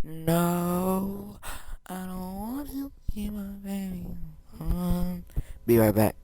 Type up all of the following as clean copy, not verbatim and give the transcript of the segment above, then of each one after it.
No, I don't want to be my baby. Be right back.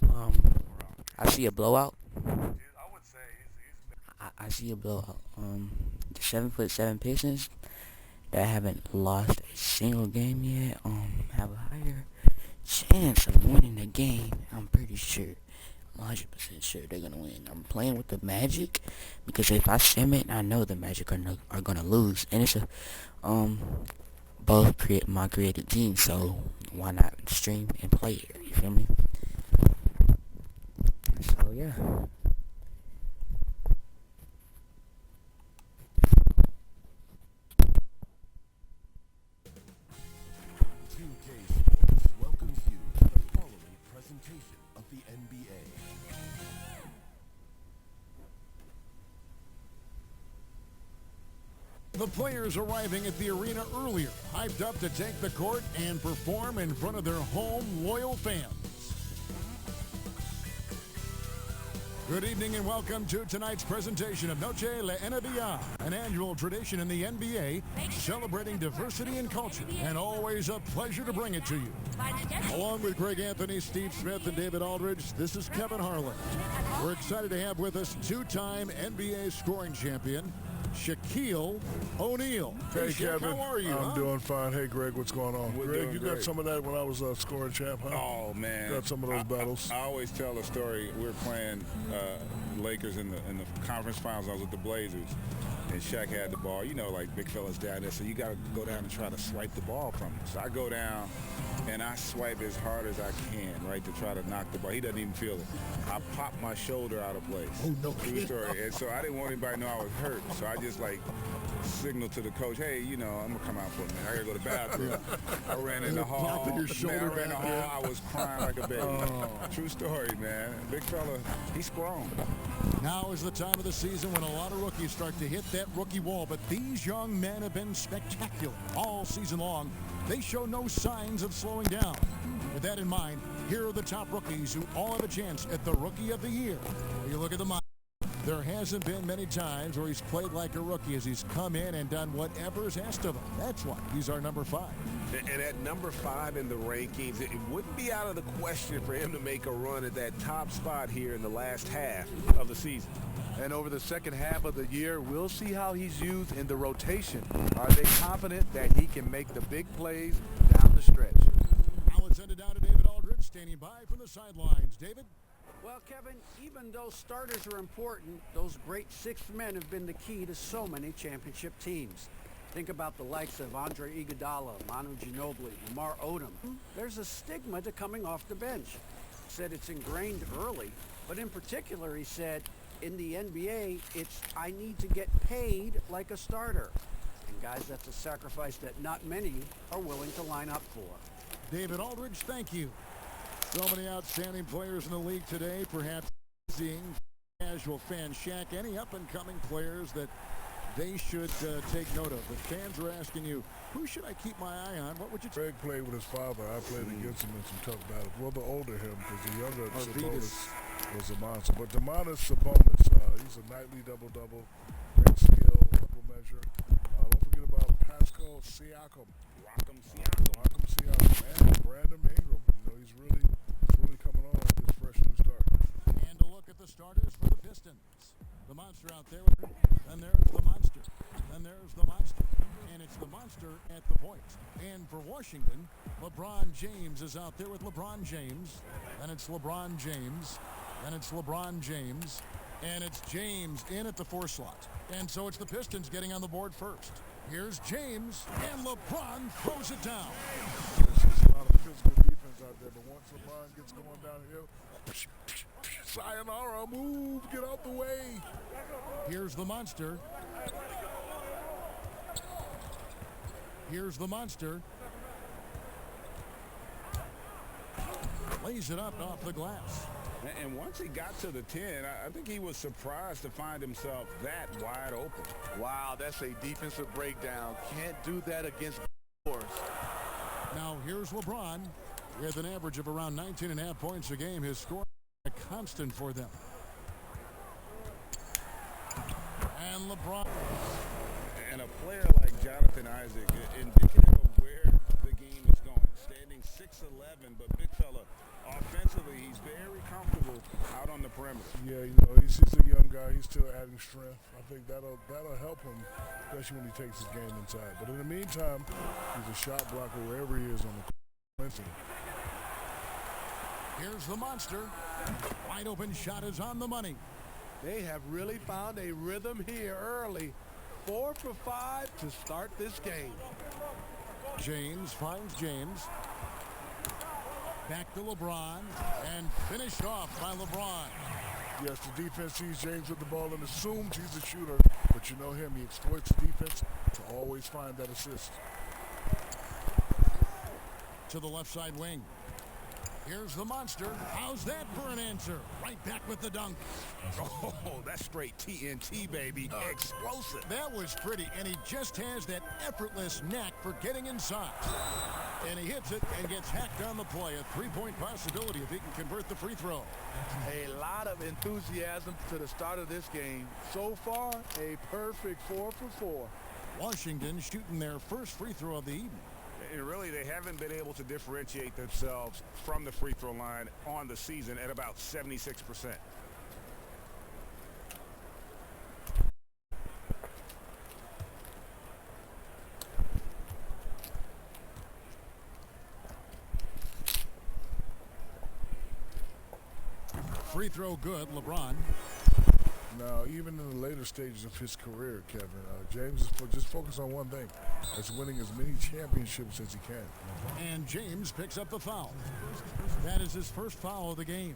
Um, I see a blowout. I see a blowout. The 7'7" Pistons that haven't lost a single game yet, have a higher chance of winning the game. I'm pretty sure. I'm 100% sure they're gonna win. I'm playing with the Magic because if I sim it, I know the Magic are gonna lose, and it's a both create my creative team. So why not stream and play it? You feel me? So yeah. Welcomes you to the following presentation of the NBA. The players arriving at the arena earlier, hyped up to take the court and perform in front of their home loyal fans. Good evening and welcome to tonight's presentation of Noche La NBA, an annual tradition in the NBA celebrating diversity and culture, and always a pleasure to bring it to you. Along with Greg Anthony, Steve Smith, and David Aldridge, this is Kevin Harlan. We're excited to have with us two-time NBA scoring champion, Shaquille O'Neal. Hey, Shaq, Kevin. how are you? I'm doing fine. Hey, Greg, what's going on? We're Greg, doing you great. got some of that when I was scoring champ, huh? Oh man, Got some of those battles. I always tell a story. We were playing Lakers in the conference finals. I was with the Blazers, and Shaq had the ball. You know, like big fellas down there, so you got to go down and try to swipe the ball from him. So I go down and I swipe as hard as I can, right, to try to knock the ball. He doesn't even feel it. I pop my shoulder out of place. Oh, no True kidding. story. And so I didn't want anybody to know I was hurt. So I just like signaled to the coach, hey, you know, I'm gonna come out for a minute. I gotta go to the bathroom. I ran in the hall. Popping your shoulder Man, I ran in the back there. hall. I was crying like a baby. True story, man. Big fella, he's strong. Now is the time of the season when a lot of rookies start to hit that rookie wall, but these young men have been spectacular all season long. They show no signs of slowing down. With that in mind, here are the top rookies who all have a chance at the Rookie of the Year. You look at the mind. There hasn't been many times where he's played like a rookie as he's come in and done whatever is asked of him. That's why he's our number 5. And at number 5 in the rankings, it wouldn't be out of the question for him to make a run at that top spot here in the last half of the season. And over the second half of the year, we'll see how he's used in the rotation. Are they confident that he can make the big plays down the stretch? let's send it down to David Aldridge, standing by from the sidelines. David? Well, Kevin, even though starters are important, those great sixth men have been the key to so many championship teams. Think about the likes of Andre Iguodala, Manu Ginobili, Lamar Odom. There's a stigma to coming off the bench. Said it's ingrained early, but in particular, he said, in the NBA, it's I need to get paid like a starter. And guys, that's a sacrifice that not many are willing to line up for. David Aldridge, thank you. So many outstanding players in the league today, perhaps seeing casual fans. Shaq, any up-and-coming players that they should take note of? The fans are asking you, who should I keep my eye on? What would you Greg played with his father. I played against him in some tough battles. Well, the older him, because the younger Sabonis was a monster. But Domantas Sabonis, he's a nightly double-double, great skill, double measure. Don't forget about Pascal Siakam. Rock'em Siakam. Rock'em Siakam. And Brandon Ingram. You know, he's really coming on with this fresh new start. And a look at the starters for the Pistons. The monster out there. And there's the monster. And there's the monster. And it's the monster at the point. And for Washington, LeBron James is out there with LeBron James. And it's LeBron James. And it's LeBron James. And it's James in at the 4 slot. And so it's the Pistons getting on the board first. Here's James. And LeBron throws it down. There's just a lot of physical defense out there. But once LeBron gets going downhill, sayonara, move, get out the way. Here's the monster. Here's the monster. Lays it up off the glass. And once he got to the 10, I think he was surprised to find himself that wide open. Wow, that's a defensive breakdown. Can't do that against force. Now here's LeBron with an average of around 19.5 points a game. His score a constant for them. And LeBron. And a player like Jonathan Isaac, indicative of where the game is going. Standing 6'11", but big fella, offensively, he's very comfortable out on the perimeter. Yeah, you know, he's a young guy. He's still adding strength. I think that'll help him, especially when he takes his game inside. But in the meantime, he's a shot blocker wherever he is on the court. Here's the monster. Wide open shot is on the money. They have really found a rhythm here early. 4 for 5 to start this game. James finds James. Back to LeBron. And finished off by LeBron. Yes, the defense sees James with the ball and assumes he's a shooter. But you know him, he exploits the defense to always find that assist. To the left side wing. Here's the monster. How's that for an answer? Right back with the dunk. Oh, that's straight TNT, baby. Explosive. That was pretty, and he just has that effortless knack for getting inside. And he hits it and gets hacked on the play. A three-point possibility if he can convert the free throw. A lot of enthusiasm to the start of this game. So far, a perfect 4 for 4. Washington shooting their first free throw of the evening. And really, they haven't been able to differentiate themselves from the free throw line on the season at about 76%. Free throw good, LeBron. Now, even in the later stages of his career, Kevin, James is just focused on one thing. That's winning as many championships as he can. And James picks up the foul. That is his first foul of the game.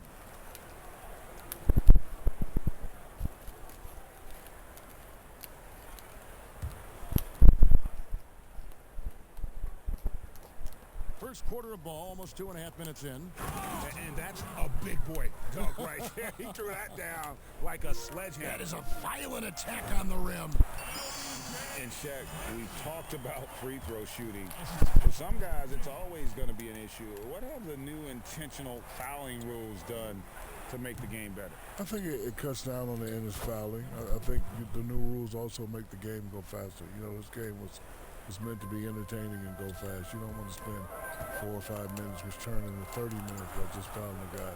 First quarter of ball, almost 2.5 minutes in. And that's a big boy dunk right there. He threw that down like a sledgehammer. That is a violent attack on the rim. And Shaq, we talked about free throw shooting. For some guys, it's always going to be an issue. What have the new intentional fouling rules done to make the game better? I think it cuts down on the endless fouling. I think the new rules also make the game go faster. You know, this game was meant to be entertaining and go fast. You don't want to spend 4 or 5 minutes, which turn into 30 minutes by just fouling a guy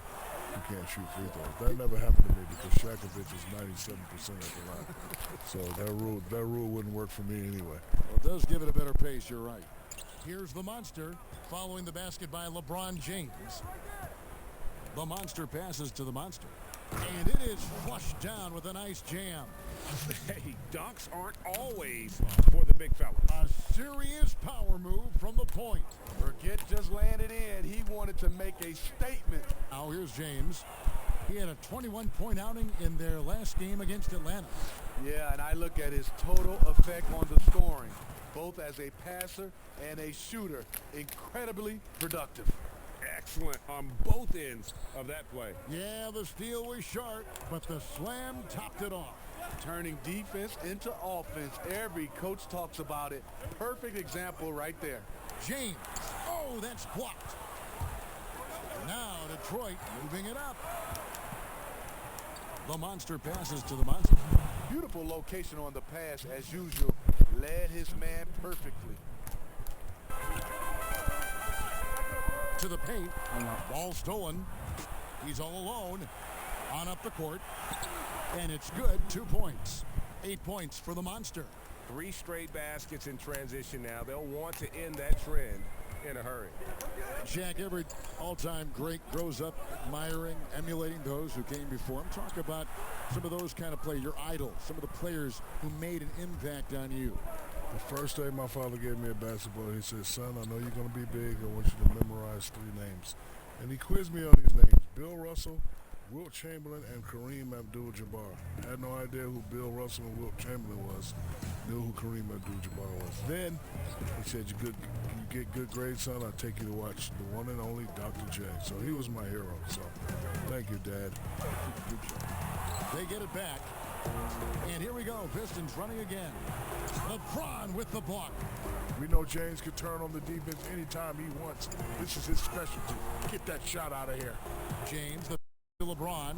who can't shoot free throws. That never happened to me because Shakovic is 97% at the line. So that rule wouldn't work for me anyway. Well, it does give it a better pace, you're right. Here's the monster, following the basket by LeBron James. The monster passes to the monster. And it is flushed down with a nice jam. Hey, dunks aren't always for the big fella. A serious power move from the point. Forget just laying it in. He wanted to make a statement. Now here's James. He had a 21-point outing in their last game against Atlanta. Yeah, and I look at his total effect on the scoring, both as a passer and a shooter. Incredibly productive. Excellent on both ends of that play. Yeah, the steal was sharp, but the slam topped it off. Turning defense into offense. Every coach talks about it. Perfect example right there. James. Oh, that's blocked. Now Detroit moving it up. The monster passes to the monster. Beautiful location on the pass as usual. Led his man perfectly. To the paint. Ball stolen. He's all alone. On up the court. And it's good. 2 points. 8 points for the monster. 3 straight baskets in transition now. They'll want to end that trend in a hurry. Shaq, every all-time great grows up admiring, emulating those who came before him. Talk about some of those kind of players, your idols, some of the players who made an impact on you. The first day my father gave me a basketball, he said, son, I know you're going to be big. I want you to memorize 3 names. And he quizzed me on these names: Bill Russell, Wilt Chamberlain, and Kareem Abdul-Jabbar. I had no idea who Bill Russell and Wilt Chamberlain was. Knew who Kareem Abdul-Jabbar was. Then he said, you get good grades, son, I'll take you to watch the one and only Dr. J. So he was my hero. So thank you, Dad. They get it back. And here we go. Pistons running again. LeBron with the block. We know James can turn on the defense anytime he wants. This is his specialty. Get that shot out of here. James, the LeBron.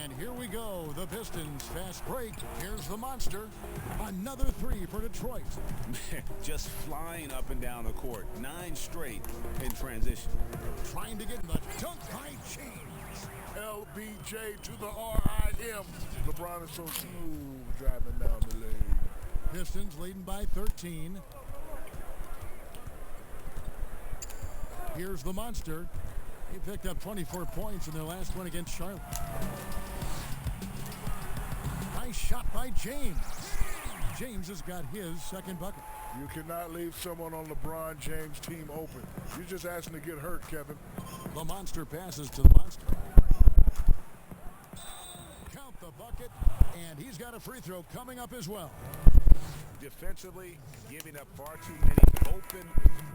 And here we go. The Pistons fast break. Here's the monster. Another 3 for Detroit. Just flying up and down the court. 9 straight in transition. Trying to get the dunk by James. LBJ to the RIM. LeBron is so smooth driving down the lane. Pistons leading by 13. Here's the monster. He picked up 24 points in their last one against Charlotte. Nice shot by James. James has got his second bucket. You cannot leave someone on LeBron James' team open. You're just asking to get hurt, Kevin. The monster passes to the monster. Count the bucket, and he's got a free throw coming up as well. Defensively, giving up far too many open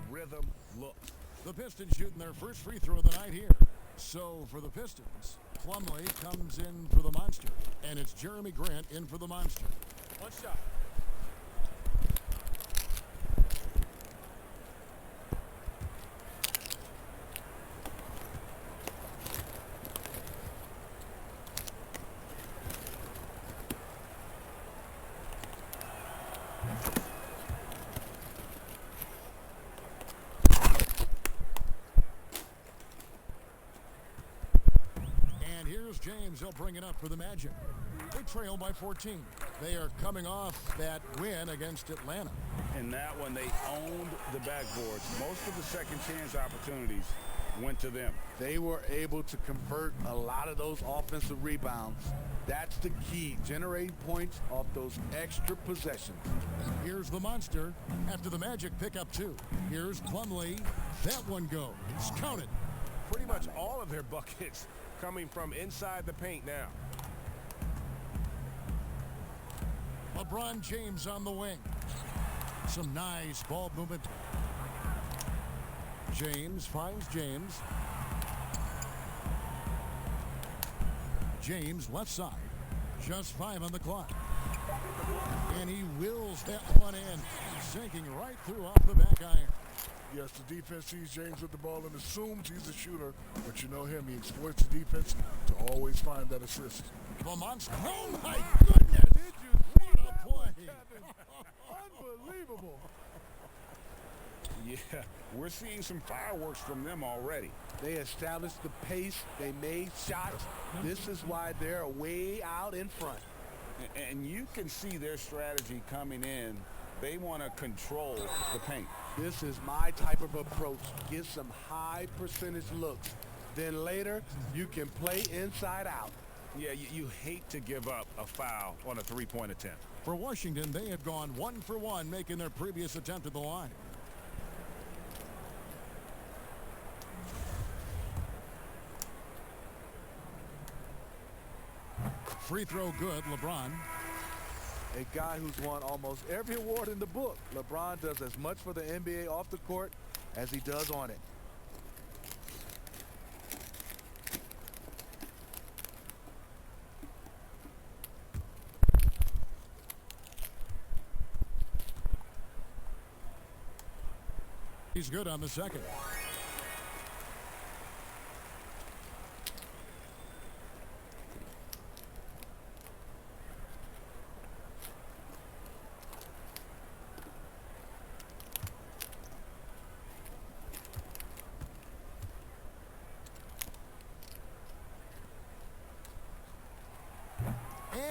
rhythm looks. The Pistons shooting their first free throw of the night here. So for the Pistons, Plumlee comes in for the monster, and it's Jeremy Grant in for the monster. One shot. James, he'll bring it up for the Magic. They trail by 14. They are coming off that win against Atlanta. In that one, they owned the backboards. Most of the second chance opportunities went to them. They were able to convert a lot of those offensive rebounds. That's the key, generating points off those extra possessions. Here's the monster after the Magic pick up 2. Here's Plumlee. That one goes. It's counted. Pretty much all of their buckets coming from inside the paint now. LeBron James on the wing. Some nice ball movement. James finds James. James left side. Just 5 on the clock. And he wills that one in. Sinking right through off the back iron. Yes, the defense sees James with the ball and assumes he's a shooter, but you know him, he exploits the defense to always find that assist. The monster. Oh my goodness! Did you see What a play! Unbelievable. Yeah, we're seeing some fireworks from them already. They established the pace. They made shots. This is why they're way out in front. And you can see their strategy coming in They want to control the paint. This is my type of approach. Get some high percentage looks. Then later, you can play inside out. Yeah, you hate to give up a foul on a three-point attempt. For Washington, they have gone 1 for 1, making their previous attempt at the line. Free throw good, LeBron. A guy who's won almost every award in the book. LeBron does as much for the NBA off the court as he does on it. He's good on the second.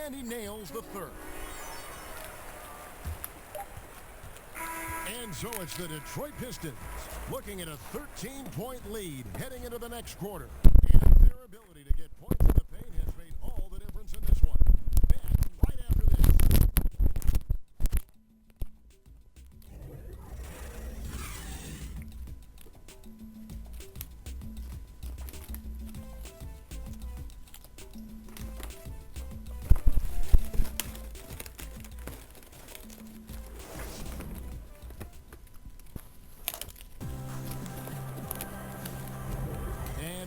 And he nails the third. And so it's the Detroit Pistons looking at a 13-point lead heading into the next quarter. And their ability to get points in the paint has made all the difference in this one. Back right after this.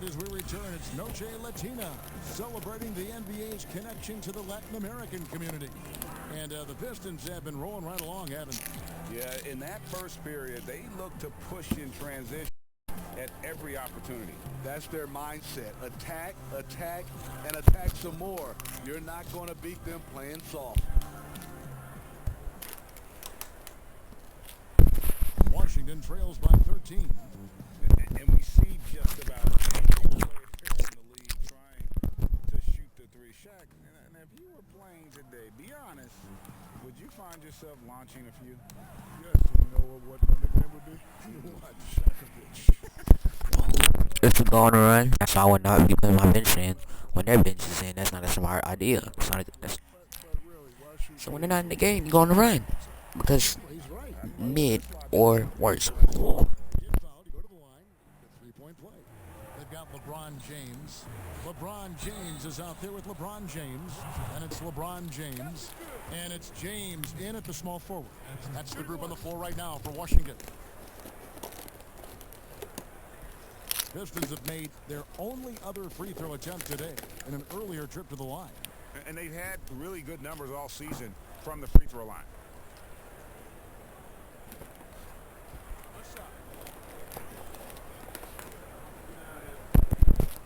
As we return, it's Noche Latina, celebrating the NBA's connection to the Latin American community. And the Pistons have been rolling right along, haven't they? Yeah, in that first period, they looked to push in transition at every opportunity. That's their mindset. Attack, attack, and attack some more. You're not going to beat them playing soft. Washington trails by 13. And we see just about any player in the league trying to shoot the three. Shaq, and if you were playing today, be honest, would you find yourself launching a few? Yes, you know what my nickname would be? What? Shaquille. If you're going to run, that's why I would not be putting my bench in. When their bench is in, that's not a smart idea. It's not so when they're not in the game, you're going to run. Because mid or worse. They've got LeBron James. LeBron James is out there with LeBron James. And it's LeBron James. And it's James in at the small forward. That's the group on the floor right now for Washington. Pistons have made their only other free throw attempt today in an earlier trip to the line. And they've had really good numbers all season from the free throw line.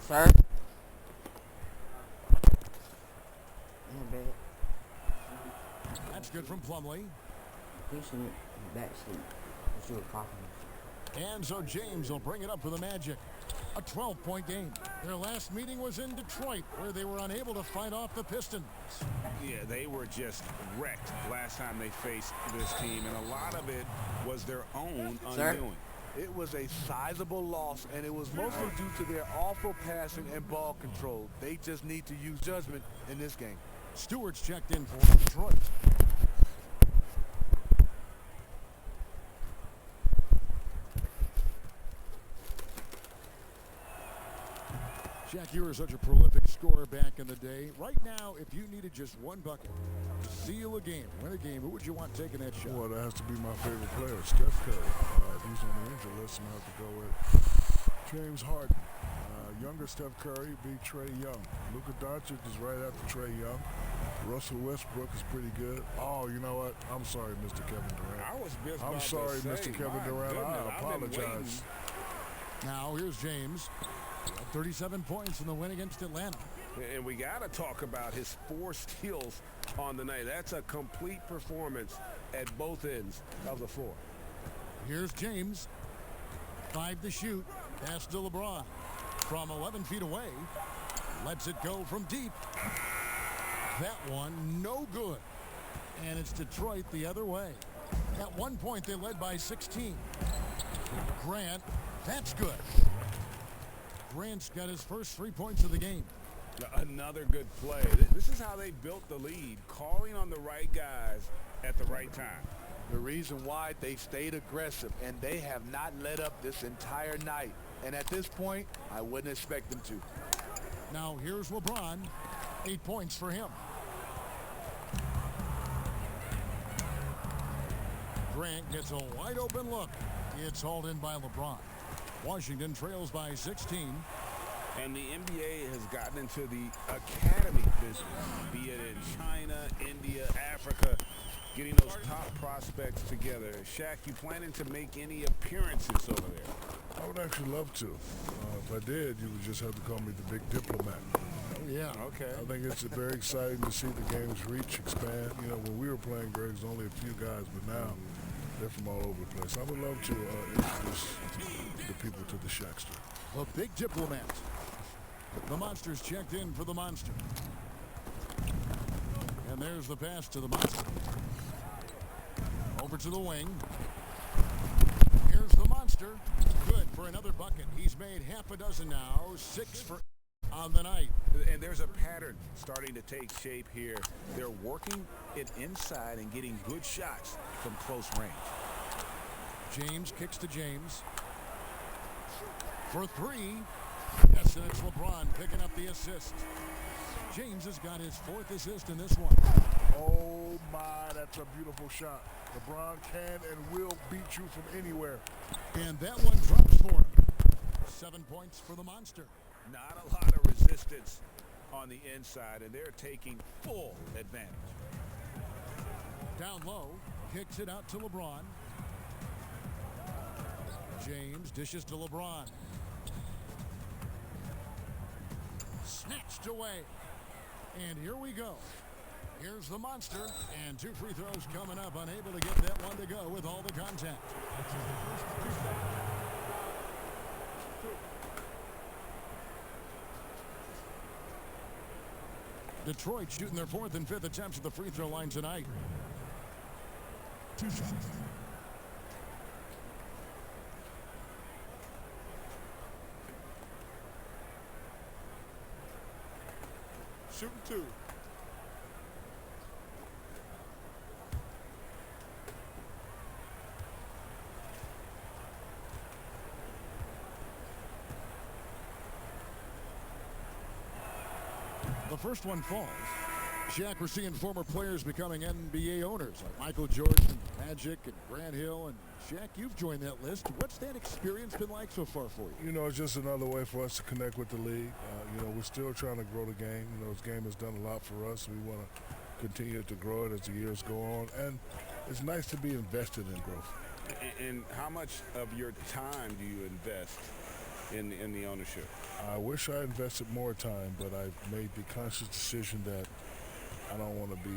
Sir? That's good from Plumlee. And so James will bring it up for the Magic. A 12-point game. Their last meeting was in Detroit, where they were unable to fight off the Pistons. Yeah, they were just wrecked last time they faced this team, and a lot of it was their own undoing. It was a sizable loss, and it was mostly due to their awful passing and ball control. They just need to use judgment in this game. Stewart's checked in for Detroit. Shaq, you were such a prolific scorer back in the day. Right now, if you needed just one bucket to seal a game, win a game, who would you want taking that shot? Well, that has to be my favorite player, Steph Curry. If he's on the injury list, I'm going to have to go with James Harden. Younger Steph Curry beat Trae Young. Luka Doncic is right after Trae Young. Russell Westbrook is pretty good. Oh, you know what? I'm sorry, Mr. Kevin Durant. I was just I'm about sorry, to say, Mr. Kevin Durant. I apologize. Now, here's James. 37 points in the win against Atlanta. And we got to talk about his 4 steals on the night. That's a complete performance at both ends of the floor. Here's James. 5 to shoot. Pass to LeBron. From 11 feet away. Lets it go from deep. That one no good. And it's Detroit the other way. At one point, they led by 16. Grant, that's good. Grant's got his first 3 points of the game. Another good play. This is how they built the lead, calling on the right guys at the right time. The reason why they stayed aggressive, and they have not let up this entire night. And at this point, I wouldn't expect them to. Now here's LeBron. 8 points for him. Grant gets a wide open look. It's hauled in by LeBron. Washington trails by 16. And the NBA has gotten into the academy business, be it in China, India, Africa, getting those top prospects together. Shaq, you planning to make any appearances over there? I would actually love to. If I did, you would just have to call me the big diplomat. Oh, yeah. Okay. I think it's very exciting to see the game's reach expand. You know, when we were playing, Greg, there's only a few guys, but now they're from all over the place. I would love to introduce the people to the Shaqster. The big diplomat. The Monster's checked in for the Monster. And there's the pass to the Monster. Over to the wing. Here's the Monster. Good for another bucket. He's made half a dozen now. 6 for on the night. And there's a pattern starting to take shape here. They're working it inside and getting good shots from close range. James kicks to James. For 3. Yes, and it's LeBron picking up the assist. James has got his 4th assist in this one. Oh, my, that's a beautiful shot. LeBron can and will beat you from anywhere. And that one drops for him. 7 points for the Monster. Not a lot of resistance on the inside, and they're taking full advantage. Down low, kicks it out to LeBron. James dishes to LeBron. Snatched away. And here we go. Here's the Monster, and 2 free throws coming up, unable to get that one to go with all the contact. Detroit shooting their 4th and 5th attempts at the free throw line tonight. 2 shots. Shooting 2. The first one falls. Shaq, we're seeing former players becoming NBA owners like Michael Jordan, Magic, and Grant Hill. And Shaq, you've joined that list. What's that experience been like so far for you? You know, it's just another way for us to connect with the league. You know, we're still trying to grow the game. You know, this game has done a lot for us. We want to continue to grow it as the years go on. And it's nice to be invested in growth. And how much of your time do you invest in the ownership? I wish I invested more time, but I've made the conscious decision that I don't want to be.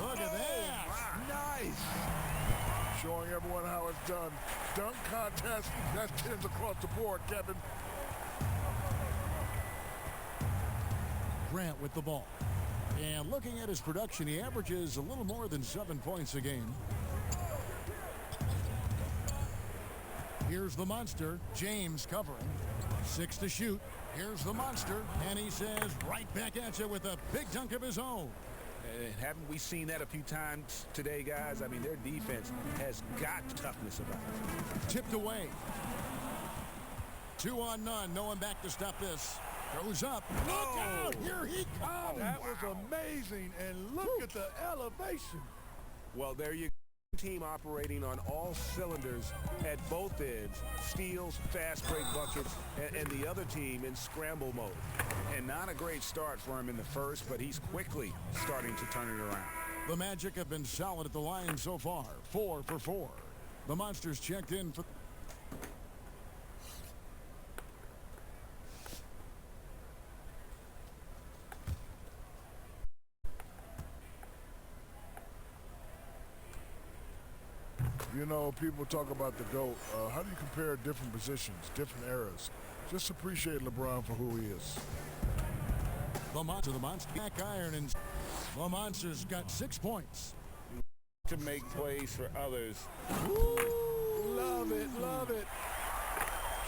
Look at that. Nice. Showing everyone how it's done. Dunk contest. That's 10s across the board, Kevin. Grant with the ball. And looking at his production, he averages a little more than 7 points a game. Here's the Monster. James covering. 6 to shoot. Here's the Monster. And he says right back at you with a big dunk of his own. And haven't we seen that a few times today, guys? I mean, their defense has got toughness about it. Tipped away. 2 on none. No one back to stop this. Goes up. Look out. Here he comes. That was amazing. And look at the elevation. Well, there you go. Team operating on all cylinders at both ends. Steals, fast break buckets, and the other team in scramble mode. And not a great start for him in the first, but he's quickly starting to turn it around. The Magic have been solid at the line so far. 4 for 4. The Monsters checked in for... You know, people talk about the GOAT. How do you compare different positions, different eras? Just appreciate LeBron for who he is. The Monster, back iron, and the Monsters got 6 points. to make plays for others. Love it, love it.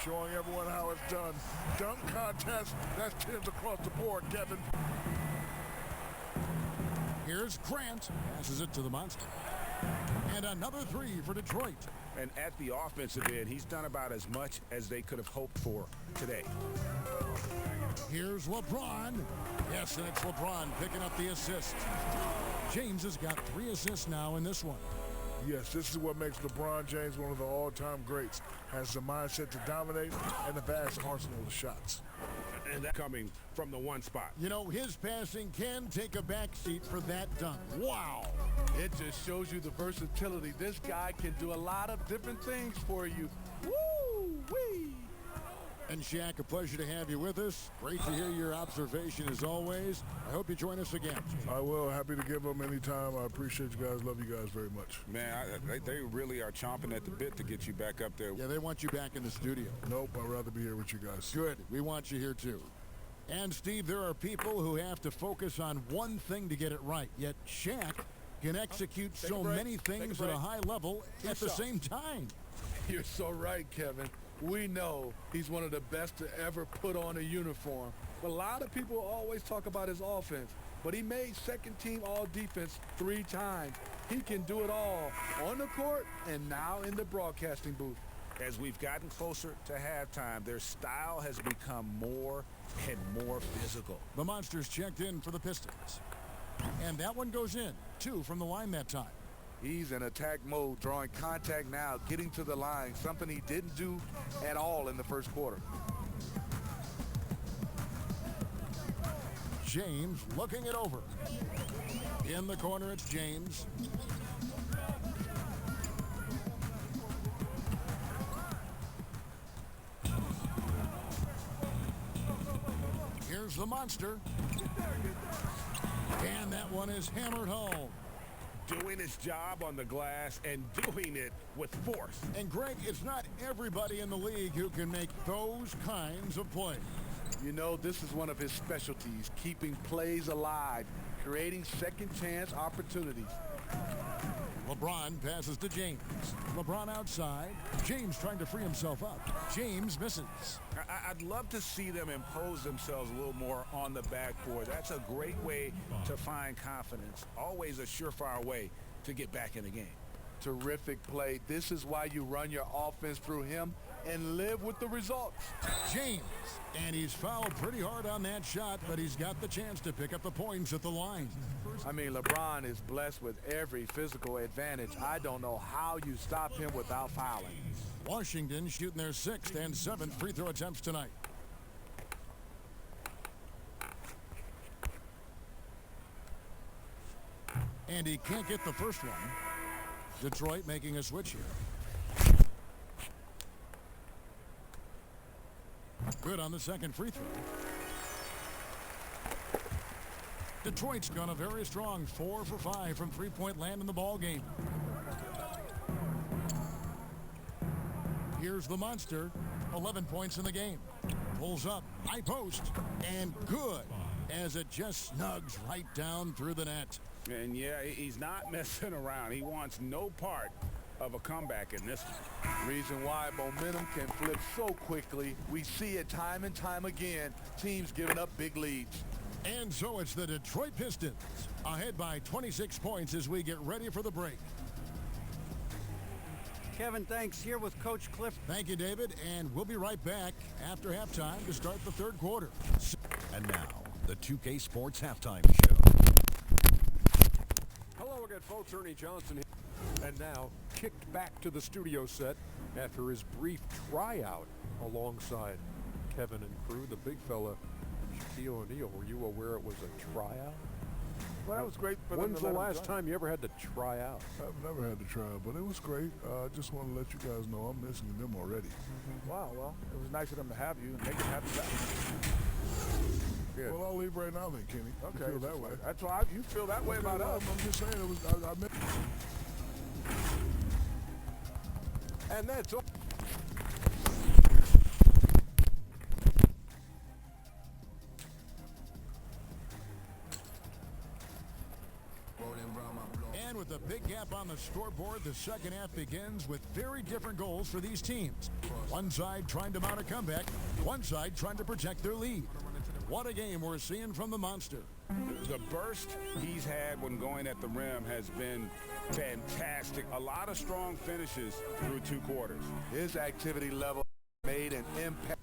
Showing everyone how it's done. Dunk contest. That's 10s across the board, Kevin. Here's Grant. Passes it to the monster. And another three for Detroit. And at the offensive end, he's done about as much as they could have hoped for today. Here's LeBron. Yes, and it's LeBron picking up the assist. James has got 3 assists now in this one. Yes, this is what makes LeBron James one of the all-time greats. Has the mindset to dominate and a vast arsenal of shots. And that coming from the one spot. You know, his passing can take a backseat for that dunk. Wow. It just shows you the versatility. This guy can do a lot of different things for you. Woo-wee! And Shaq, a pleasure to have you with us. Great to hear your observation as always. I hope you join us again. I will. Happy to give them any time. I appreciate you guys. Love you guys very much. Man, they really are chomping at the bit to get you back up there. Yeah, they want you back in the studio. Nope, I'd rather be here with you guys. Good. We want you here too. And Steve, there are people who have to focus on one thing to get it right. Yet Shaq can execute so many things at a high level at the same time. You're so right, Kevin. We know he's one of the best to ever put on a uniform. But a lot of people always talk about his offense. But he made second-team all-defense 3 times. He can do it all on the court and now in the broadcasting booth. As we've gotten closer to halftime, their style has become more and more physical. The Monsters checked in for the Pistons. And that one goes in. 2 from the line that time. He's in attack mode, drawing contact now, getting to the line, something he didn't do at all in the first quarter. James looking it over. In the corner, it's James. Here's the monster. And that one is hammered home. Doing his job on the glass and doing it with force. And Greg, it's not everybody in the league who can make those kinds of plays. You know, this is one of his specialties, keeping plays alive, creating second chance opportunities. LeBron passes to James. LeBron outside. James trying to free himself up. James misses. I'd love to see them impose themselves a little more on the backboard. That's a great way to find confidence. Always a surefire way to get back in the game. Terrific play. This is why you run your offense through him and live with the results. James. And he's fouled pretty hard on that shot, but he's got the chance to pick up the points at the line. I mean, LeBron is blessed with every physical advantage. I don't know how you stop him without fouling. Washington shooting their 6th and 7th free throw attempts tonight. And he can't get the first one. Detroit making a switch here. Good on the second free throw. Detroit's gone a very strong 4 for 5 from three-point land in the ball game. Here's the monster. 11 points in the game. Pulls up, high post, and good as it just snugs right down through the net. And yeah, he's not messing around. He wants no part of a comeback in this one. Reason why momentum can flip so quickly. We see it time and time again. Teams giving up big leads. And so it's the Detroit Pistons ahead by 26 points as we get ready for the break. Kevin, thanks. Here with Coach Cliff. Thank you, David, and we'll be right back after halftime to start the third quarter. And now, the 2K Sports Halftime Show. Hello again, folks. Ernie Johnson here. And now, kicked back to the studio set after his brief tryout alongside Kevin and crew. The big fella, Shaquille O'Neal. Were you aware it was a tryout? Well, that was great for them When's to the let him last try. time you ever had to try out? I've never had to try, but it was great. I just want to let you guys know I'm missing them already. Wow, well, it was nice of them to have you and make it happen. Good. Well, I'll leave right now then, Kenny. Okay, You feel that way. That's why you feel that way about us. I'm just saying, it was, I meant. And that's all. And with a big gap on on the scoreboard, the second half begins with very different goals for these teams. One side trying to mount a comeback, one side trying to protect their lead. What a game we're seeing from the Monster. The burst he's had when going at the rim has been fantastic. A lot of strong finishes through 2 quarters. His activity level made an impact.